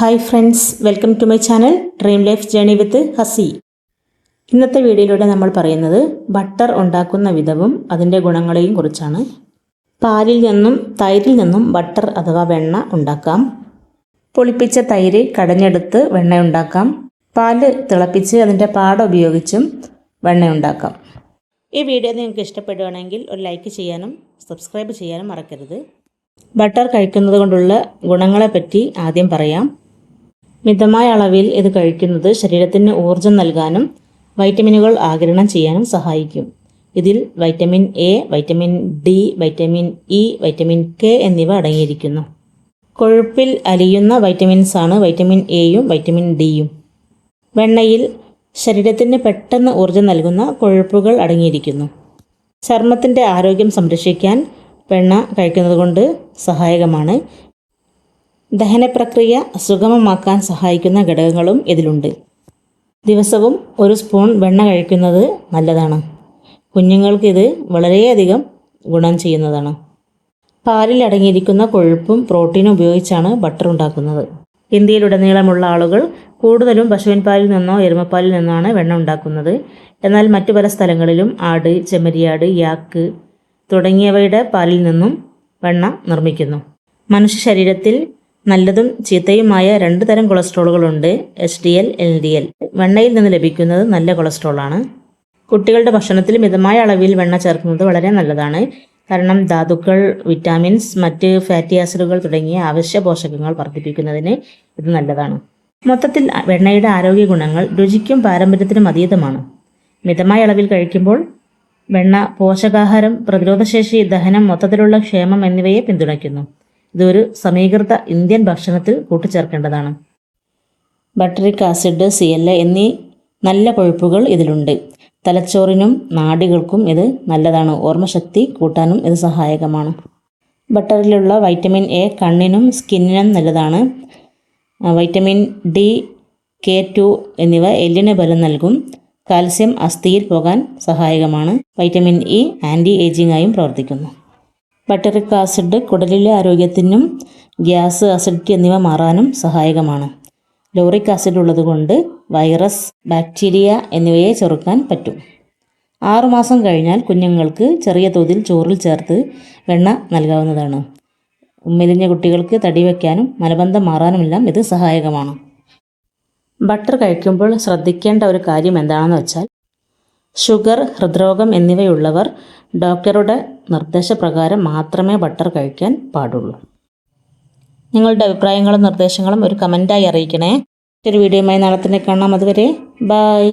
Hi friends, welcome to my channel dream life journey with Hasi. ഇന്നത്തെ വീഡിയോയിലൂടെ നമ്മൾ പറയുന്നത് ബട്ടർ ഉണ്ടാക്കുന്ന വിധവും അതിൻ്റെ ഗുണങ്ങളെയും കുറിച്ചാണ്. പാലിൽ നിന്നും തൈരിൽ നിന്നും ബട്ടർ അഥവാ വെണ്ണ ഉണ്ടാക്കാം. പുളിപ്പിച്ച തൈര് കടഞ്ഞെടുത്ത് വെണ്ണ ഉണ്ടാക്കാം. പാല് തിളപ്പിച്ച് അതിൻ്റെ പാട ഉപയോഗിച്ചും വെണ്ണ ഉണ്ടാക്കാം. ഈ വീഡിയോ നിങ്ങൾക്ക് ഇഷ്ടപ്പെടുകയാണെങ്കിൽ ഒരു ലൈക്ക് ചെയ്യാനും സബ്സ്ക്രൈബ് ചെയ്യാനും മറക്കരുത്. ബട്ടർ കഴിക്കുന്നത് കൊണ്ടുള്ള ഗുണങ്ങളെപ്പറ്റി ആദ്യം പറയാം. മിതമായ അളവിൽ ഇത് കഴിക്കുന്നത് ശരീരത്തിന് ഊർജം നൽകാനും വൈറ്റമിനുകൾ ആഗിരണം ചെയ്യാനും സഹായിക്കും. ഇതിൽ vitamin A, vitamin D, vitamin E, vitamin K എന്നിവ അടങ്ങിയിരിക്കുന്നു. കൊഴുപ്പിൽ അലിയുന്ന വൈറ്റമിൻസാണ് വൈറ്റമിൻ എയും വൈറ്റമിൻ ഡിയും. വെണ്ണയിൽ ശരീരത്തിന് പെട്ടെന്ന് ഊർജം നൽകുന്ന കൊഴുപ്പുകൾ അടങ്ങിയിരിക്കുന്നു. ചർമ്മത്തിൻ്റെ ആരോഗ്യം സംരക്ഷിക്കാൻ വെണ്ണ കഴിക്കുന്നത് കൊണ്ട് സഹായകമാണ്. ദഹനപ്രക്രിയ സുഗമമാക്കാൻ സഹായിക്കുന്ന ഘടകങ്ങളും ഇതിലുണ്ട്. ദിവസവും ഒരു സ്പൂൺ വെണ്ണ കഴിക്കുന്നത് നല്ലതാണ്. കുഞ്ഞുങ്ങൾക്ക് ഇത് വളരെയധികം ഗുണം ചെയ്യുന്നതാണ്. പാലിൽ അടങ്ങിയിരിക്കുന്ന കൊഴുപ്പും പ്രോട്ടീനും ഉപയോഗിച്ചാണ് ബട്ടർ ഉണ്ടാക്കുന്നത്. ഇന്ത്യയിലുടനീളമുള്ള ആളുകൾ കൂടുതലും പശുവിൻ പാലിൽ നിന്നോ എരുമപ്പാലിൽ നിന്നാണ് വെണ്ണ ഉണ്ടാക്കുന്നത്. എന്നാൽ മറ്റു പല സ്ഥലങ്ങളിലും ആട്, ചെമ്മരിയാട്, യാക്ക് തുടങ്ങിയവയുടെ പാലിൽ നിന്നും വെണ്ണ നിർമ്മിക്കുന്നു. മനുഷ്യ ശരീരത്തിൽ നല്ലതും ചീത്തയുമായ 2 തരം കൊളസ്ട്രോളുകളുണ്ട്, HDL, LDL. വെണ്ണയിൽ നിന്ന് ലഭിക്കുന്നത് നല്ല കൊളസ്ട്രോളാണ്. കുട്ടികളുടെ ഭക്ഷണത്തിൽ മിതമായ അളവിൽ വെണ്ണ ചേർക്കുന്നത് വളരെ നല്ലതാണ്. കാരണം ധാതുക്കൾ, വിറ്റാമിൻസ്, മറ്റ് ഫാറ്റി ആസിഡുകൾ തുടങ്ങിയ അവശ്യ പോഷകങ്ങൾ വർദ്ധിപ്പിക്കുന്നതിന് ഇത് നല്ലതാണ്. മൊത്തത്തിൽ വെണ്ണയുടെ ആരോഗ്യ ഗുണങ്ങൾ രുചിക്കും പാരമ്പര്യത്തിനും അതീതമാണ്. മിതമായ അളവിൽ കഴിക്കുമ്പോൾ വെണ്ണ പോഷകാഹാരം, പ്രതിരോധശേഷി, ദഹനം, മൊത്തത്തിലുള്ള ക്ഷേമം എന്നിവയെ പിന്തുണയ്ക്കുന്നു. ഇതൊരു സമീകൃത ഇന്ത്യൻ ഭക്ഷണത്തിൽ കൂട്ടിച്ചേർക്കേണ്ടതാണ്. ബട്ടറിക് ആസിഡ്, CLA എന്നീ നല്ല കൊഴുപ്പുകൾ ഇതിലുണ്ട്. തലച്ചോറിനും നാഡികൾക്കും ഇത് നല്ലതാണ്. ഓർമ്മശക്തി കൂട്ടാനും ഇത് സഹായകമാണ്. ബട്ടറിലുള്ള വൈറ്റമിൻ എ കണ്ണിനും സ്കിന്നിനും നല്ലതാണ്. വൈറ്റമിൻ ഡി, K2 എന്നിവ എല്ലിന് ബലം നൽകും. കാൽസ്യം അസ്ഥിയിൽ പോകാൻ സഹായകമാണ്. വൈറ്റമിൻ ഇ ആൻറ്റി ഏജിംഗായും പ്രവർത്തിക്കുന്നു. ബട്ടറിക് ആസിഡ് കുടലിലെ ആരോഗ്യത്തിനും ഗ്യാസ്, അസിഡിറ്റി എന്നിവ മാറാനും സഹായകമാണ്. ലോറിക് ആസിഡ് ഉള്ളതുകൊണ്ട് വൈറസ്, ബാക്ടീരിയ എന്നിവയെ ചെറുക്കാൻ പറ്റും. 6 മാസം കഴിഞ്ഞാൽ കുഞ്ഞുങ്ങൾക്ക് ചെറിയ തോതിൽ ചോറിൽ ചേർത്ത് വെണ്ണ നൽകാവുന്നതാണ്. മെലിഞ്ഞ കുട്ടികൾക്ക് തടി വയ്ക്കാനും മലബന്ധം മാറാനുമെല്ലാം ഇത് സഹായകമാണ്. ബട്ടർ കഴിക്കുമ്പോൾ ശ്രദ്ധിക്കേണ്ട ഒരു കാര്യം എന്താണെന്ന് വെച്ചാൽ, ഷുഗർ, ഹൃദ്രോഗം എന്നിവയുള്ളവർ ഡോക്ടറുടെ നിർദ്ദേശപ്രകാരം മാത്രമേ ബട്ടർ കഴിക്കാൻ പാടുള്ളൂ. നിങ്ങളുടെ അഭിപ്രായങ്ങളും നിർദ്ദേശങ്ങളും ഒരു കമൻറ്റായി അറിയിക്കണേ. ഒരു വീഡിയോയുമായി നാളെ തന്നെ കാണാം. അതുവരെ ബൈ.